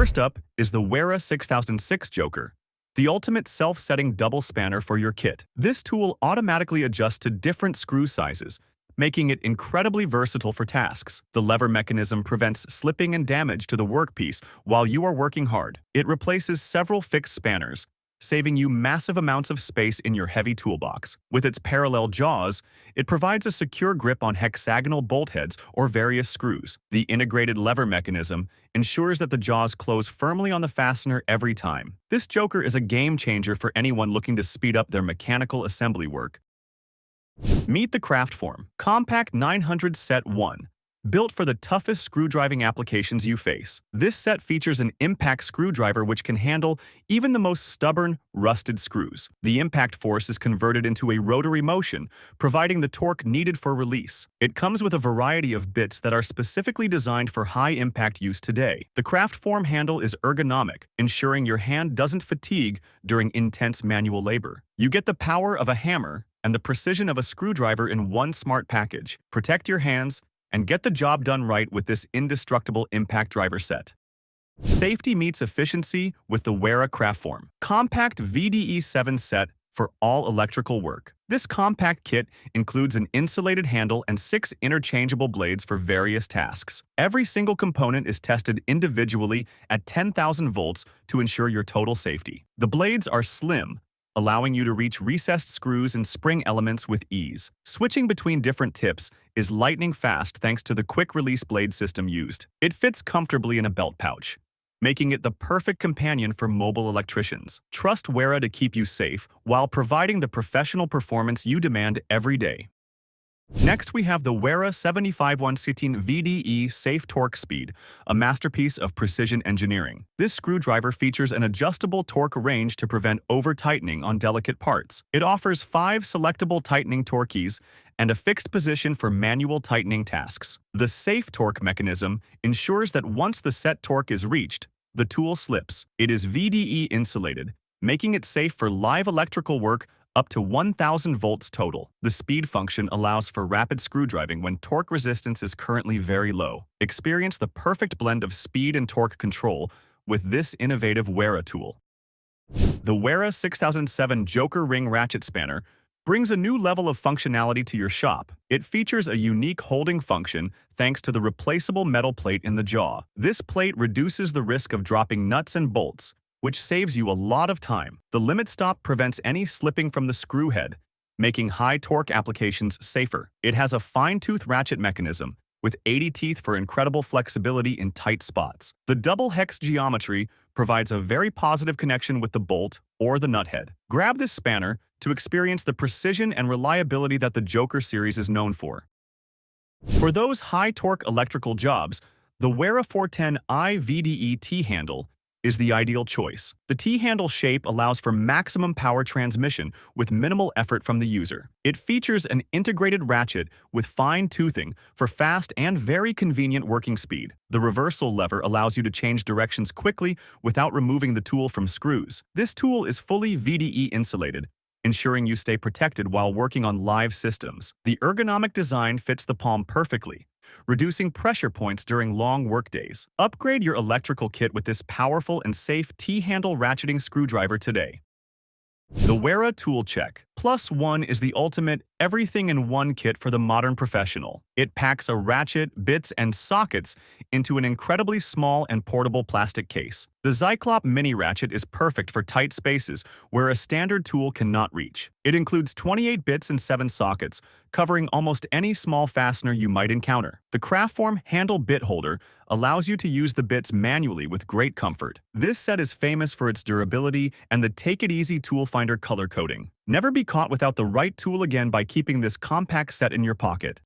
First up is the Wera 6006 Joker, the ultimate self-setting double spanner for your kit. This tool automatically adjusts to different screw sizes, making it incredibly versatile for tasks. The lever mechanism prevents slipping and damage to the workpiece while you are working hard. It replaces several fixed spanners, saving you massive amounts of space in your heavy toolbox. With its parallel jaws, it provides a secure grip on hexagonal bolt heads or various screws. The integrated lever mechanism ensures that the jaws close firmly on the fastener every time. This Joker is a game changer for anyone looking to speed up their mechanical assembly work. Meet the Kraftform Kompakt 900 Set 1. Built for the toughest screw-driving applications you face. This set features an impact screwdriver which can handle even the most stubborn, rusted screws. The impact force is converted into a rotary motion, providing the torque needed for release. It comes with a variety of bits that are specifically designed for high-impact use today. The Kraftform handle is ergonomic, ensuring your hand doesn't fatigue during intense manual labor. You get the power of a hammer and the precision of a screwdriver in one smart package. Protect your hands and get the job done right with this indestructible impact driver set. Safety meets efficiency with the Wera Kraftform Compact VDE 7 set for all electrical work. This compact kit includes an insulated handle and 6 interchangeable blades for various tasks. Every single component is tested individually at 10,000 volts to ensure your total safety. The blades are slim, allowing you to reach recessed screws and spring elements with ease. Switching between different tips is lightning fast thanks to the quick-release blade system used. It fits comfortably in a belt pouch, making it the perfect companion for mobile electricians. Trust Wera to keep you safe while providing the professional performance you demand every day. Next, we have the Wera 75116 VDE Safe-Torque Speed, a masterpiece of precision engineering. This screwdriver features an adjustable torque range to prevent over-tightening on delicate parts. It offers 5 selectable tightening torque keys and a fixed position for manual tightening tasks. The Safe-Torque mechanism ensures that once the set torque is reached, the tool slips. It is VDE-insulated, making it safe for live electrical work up to 1,000 volts total. The speed function allows for rapid screwdriving when torque resistance is currently very low. Experience the perfect blend of speed and torque control with this innovative Wera tool. The Wera 6007 Joker Ring Ratchet Spanner brings a new level of functionality to your shop. It features a unique holding function thanks to the replaceable metal plate in the jaw. This plate reduces the risk of dropping nuts and bolts, which saves you a lot of time. The limit stop prevents any slipping from the screw head, making high torque applications safer. It has a fine-tooth ratchet mechanism with 80 teeth for incredible flexibility in tight spots. The double hex geometry provides a very positive connection with the bolt or the nut head. Grab this spanner to experience the precision and reliability that the Joker series is known for. For those high-torque electrical jobs, the Wera 410i VDE T-handle is the ideal choice. The T-handle shape allows for maximum power transmission with minimal effort from the user. It features an integrated ratchet with fine toothing for fast and very convenient working speed. The reversal lever allows you to change directions quickly without removing the tool from screws. This tool is fully VDE insulated, ensuring you stay protected while working on live systems. The ergonomic design fits the palm perfectly, reducing pressure points during long workdays. Upgrade your electrical kit with this powerful and safe T-handle ratcheting screwdriver today. The Wera Tool Check +1 is the ultimate everything-in-one kit for the modern professional. It packs a ratchet, bits, and sockets into an incredibly small and portable plastic case. The Zyklop Mini Ratchet is perfect for tight spaces where a standard tool cannot reach. It includes 28 bits and 7 sockets, covering almost any small fastener you might encounter. The Kraftform Handle Bit Holder allows you to use the bits manually with great comfort. This set is famous for its durability and the Take It Easy Tool Finder color coding. Never be caught without the right tool again by keeping this compact set in your pocket.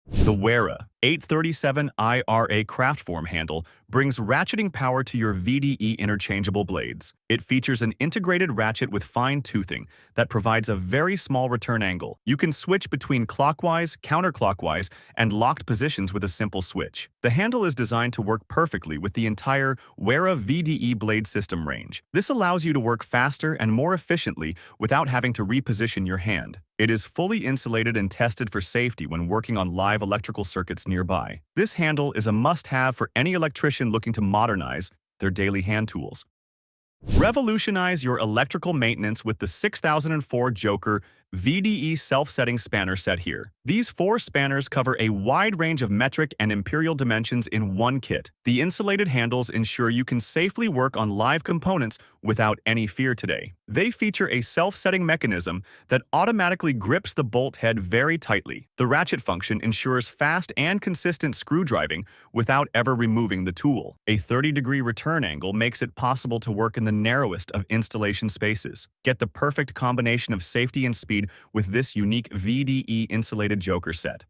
The Wera 837i RA Kraftform handle brings ratcheting power to your VDE interchangeable blades. It features an integrated ratchet with fine toothing that provides a very small return angle. You can switch between clockwise, counterclockwise, and locked positions with a simple switch. The handle is designed to work perfectly with the entire Wera VDE blade system range. This allows you to work faster and more efficiently without having to reposition your hand. It is fully insulated and tested for safety when working on live electrical circuits nearby. This handle is a must-have for any electrician looking to modernize their daily hand tools. Revolutionize your electrical maintenance with the 6004 Joker VDE self-setting spanner set here. These 4 spanners cover a wide range of metric and imperial dimensions in one kit. The insulated handles ensure you can safely work on live components without any fear today. They feature a self-setting mechanism that automatically grips the bolt head very tightly. The ratchet function ensures fast and consistent screw driving without ever removing the tool. A 30-degree return angle makes it possible to work in the narrowest of installation spaces. Get the perfect combination of safety and speed with this unique VDE insulated Joker set.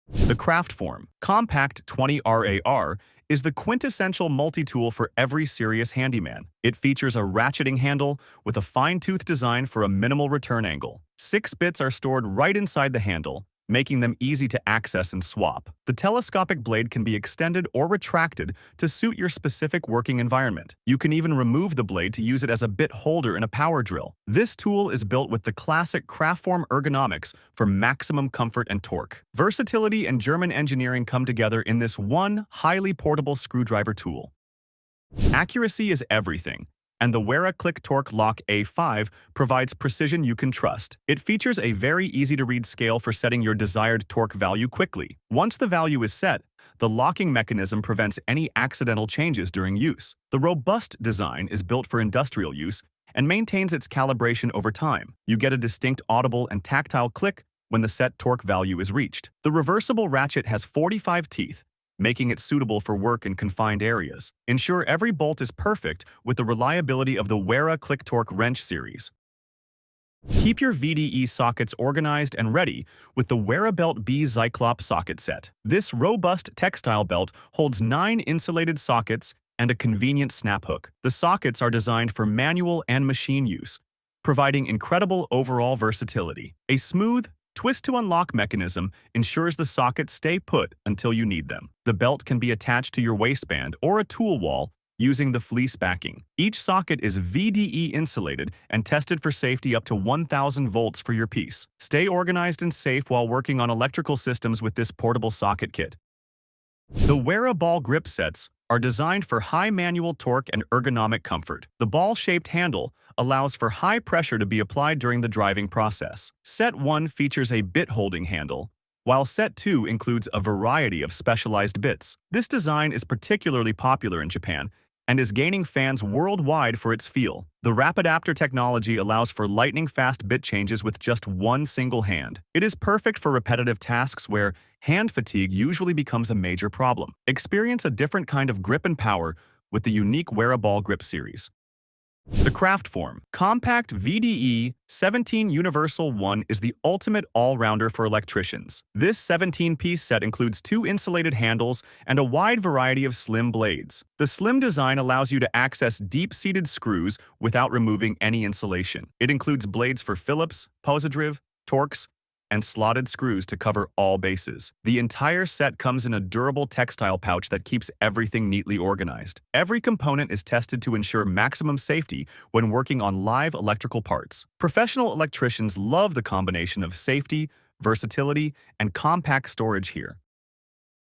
The Kraftform Kompakt 20 RAR is the quintessential multi-tool for every serious handyman. It features a ratcheting handle with a fine-tooth design for a minimal return angle. 6 bits are stored right inside the handle, making them easy to access and swap. The telescopic blade can be extended or retracted to suit your specific working environment. You can even remove the blade to use it as a bit holder in a power drill. This tool is built with the classic Kraftform ergonomics for maximum comfort and torque. Versatility and German engineering come together in this one highly portable screwdriver tool. Accuracy is everything, and the Wera Torque Lock A5 provides precision you can trust. It features a very easy-to-read scale for setting your desired torque value quickly. Once the value is set, the locking mechanism prevents any accidental changes during use. The robust design is built for industrial use and maintains its calibration over time. You get a distinct audible and tactile click when the set torque value is reached. The reversible ratchet has 45 teeth, making it suitable for work in confined areas. Ensure every bolt is perfect with the reliability of the Wera Torque wrench series. Keep your VDE sockets organized and ready with the Wera Belt B Zyklop socket set. This robust textile belt holds 9 insulated sockets and a convenient snap hook. The sockets are designed for manual and machine use, providing incredible overall versatility. A smooth, twist-to-unlock mechanism ensures the sockets stay put until you need them. The belt can be attached to your waistband or a tool wall using the fleece backing. Each socket is VDE insulated and tested for safety up to 1000 volts for your piece. Stay organized and safe while working on electrical systems with this portable socket kit. The Wera ball grip sets are designed for high manual torque and ergonomic comfort. The ball-shaped handle allows for high pressure to be applied during the driving process. Set 1 features a bit-holding handle, while Set 2 includes a variety of specialized bits. This design is particularly popular in Japan and is gaining fans worldwide for its feel. The Rapidaptor technology allows for lightning-fast bit changes with just one single hand. It is perfect for repetitive tasks where hand fatigue usually becomes a major problem. Experience a different kind of grip and power with the unique Wera Ball Grip series. The Kraftform Kompakt VDE 17 Universal 1 is the ultimate all-rounder for electricians. This 17-piece set includes 2 insulated handles and a wide variety of slim blades. The slim design allows you to access deep-seated screws without removing any insulation. It includes blades for Phillips, Posidriv, Torx, and slotted screws to cover all bases. The entire set comes in a durable textile pouch that keeps everything neatly organized. Every component is tested to ensure maximum safety when working on live electrical parts. Professional electricians love the combination of safety, versatility, and compact storage here.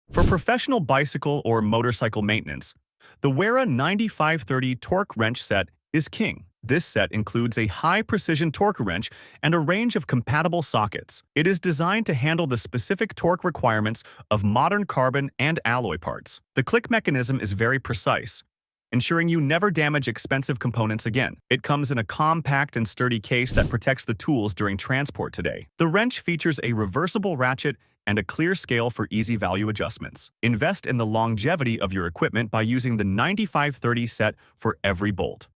For professional bicycle or motorcycle maintenance, the Wera 9530 torque wrench set is king. This set includes a high-precision torque wrench and a range of compatible sockets. It is designed to handle the specific torque requirements of modern carbon and alloy parts. The click mechanism is very precise, ensuring you never damage expensive components again. It comes in a compact and sturdy case that protects the tools during transport today. The wrench features a reversible ratchet and a clear scale for easy value adjustments. Invest in the longevity of your equipment by using the 9530 set for every bolt.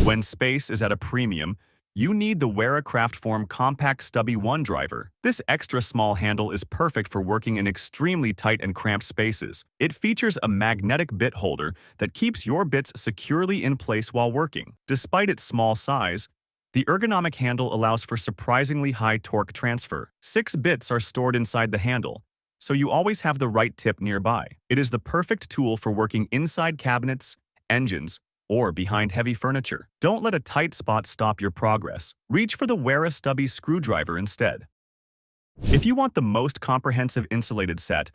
When space is at a premium, you need the Wera Kraftform Kompakt Stubby 1 driver. This extra small handle is perfect for working in extremely tight and cramped spaces. It features a magnetic bit holder that keeps your bits securely in place while working. Despite its small size, the ergonomic handle allows for surprisingly high torque transfer. 6 bits are stored inside the handle, so you always have the right tip nearby. It is the perfect tool for working inside cabinets, engines, or behind heavy furniture. Don't let a tight spot stop your progress. Reach for the Wera Stubby screwdriver instead. If you want the most comprehensive insulated set,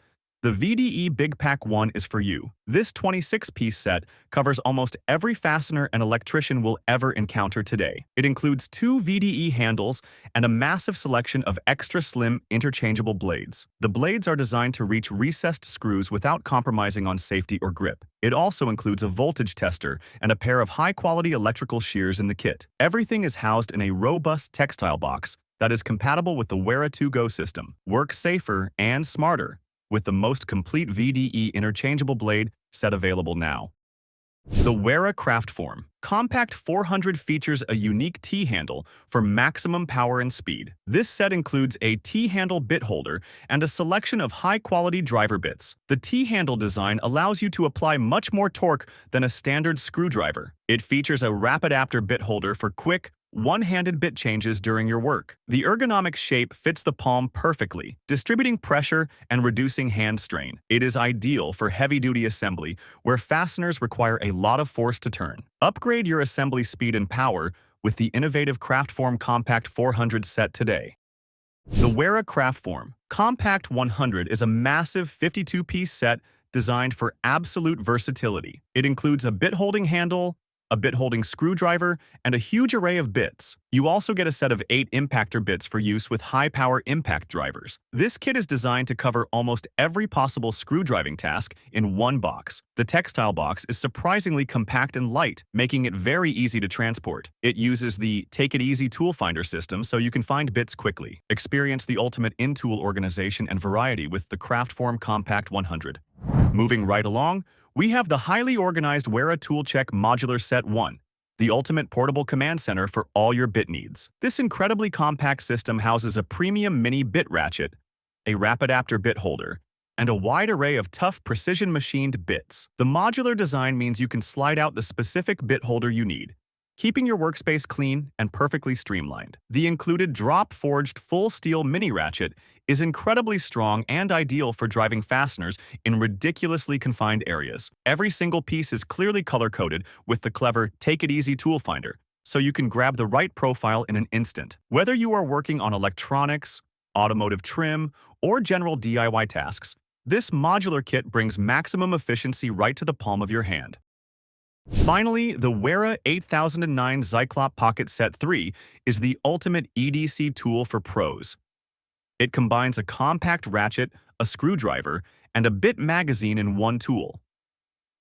The VDE Big Pack 1 is for you. This 26-piece set covers almost every fastener an electrician will ever encounter today. It includes 2 VDE handles and a massive selection of extra slim interchangeable blades. The blades are designed to reach recessed screws without compromising on safety or grip. It also includes a voltage tester and a pair of high-quality electrical shears in the kit. Everything is housed in a robust textile box that is compatible with the Wera 2Go system. Work safer and smarter with the most complete VDE interchangeable blade set available now. The Wera Kraftform Kompakt 400 features a unique T-handle for maximum power and speed. This set includes a T-handle bit holder and a selection of high-quality driver bits. The T-handle design allows you to apply much more torque than a standard screwdriver. It features a rapid-adapter bit holder for quick, one-handed bit changes during your work. The ergonomic shape fits the palm perfectly, distributing pressure and reducing hand strain. It is ideal for heavy-duty assembly, where fasteners require a lot of force to turn. Upgrade your assembly speed and power with the innovative Kraftform Kompakt 400 set today. The Wera Kraftform Kompakt 100 is a massive 52-piece set designed for absolute versatility. It includes a bit-holding handle, a bit-holding screwdriver, and a huge array of bits. You also get a set of 8 impactor bits for use with high-power impact drivers. This kit is designed to cover almost every possible screw-driving task in one box. The textile box is surprisingly compact and light, making it very easy to transport. It uses the Take It Easy tool finder system so you can find bits quickly. Experience the ultimate in-tool organization and variety with the Kraftform Kompakt 100. Moving right along, we have the highly organized Wera Tool Check Modular Set 1, the ultimate portable command center for all your bit needs. This incredibly compact system houses a premium mini bit ratchet, a rapid-adapter bit holder, and a wide array of tough precision-machined bits. The modular design means you can slide out the specific bit holder you need, keeping your workspace clean and perfectly streamlined. The included drop-forged full-steel mini ratchet is incredibly strong and ideal for driving fasteners in ridiculously confined areas. Every single piece is clearly color-coded with the clever Take It Easy tool finder, so you can grab the right profile in an instant. Whether you are working on electronics, automotive trim, or general DIY tasks, this modular kit brings maximum efficiency right to the palm of your hand. Finally, the Wera 8009 Zyklop Pocket Set 3 is the ultimate EDC tool for pros. It combines a compact ratchet, a screwdriver, and a bit magazine in one tool.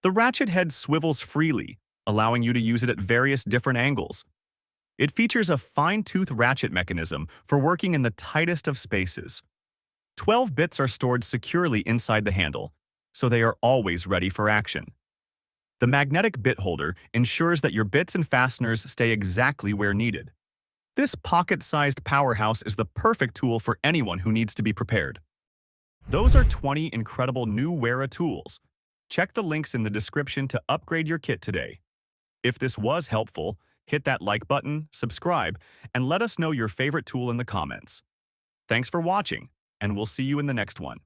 The ratchet head swivels freely, allowing you to use it at various different angles. It features a fine-tooth ratchet mechanism for working in the tightest of spaces. 12 bits are stored securely inside the handle, so they are always ready for action. The magnetic bit holder ensures that your bits and fasteners stay exactly where needed. This pocket-sized powerhouse is the perfect tool for anyone who needs to be prepared. Those are 20 incredible new Wera tools. Check the links in the description to upgrade your kit today. If this was helpful, hit that like button, subscribe, and let us know your favorite tool in the comments. Thanks for watching, and we'll see you in the next one.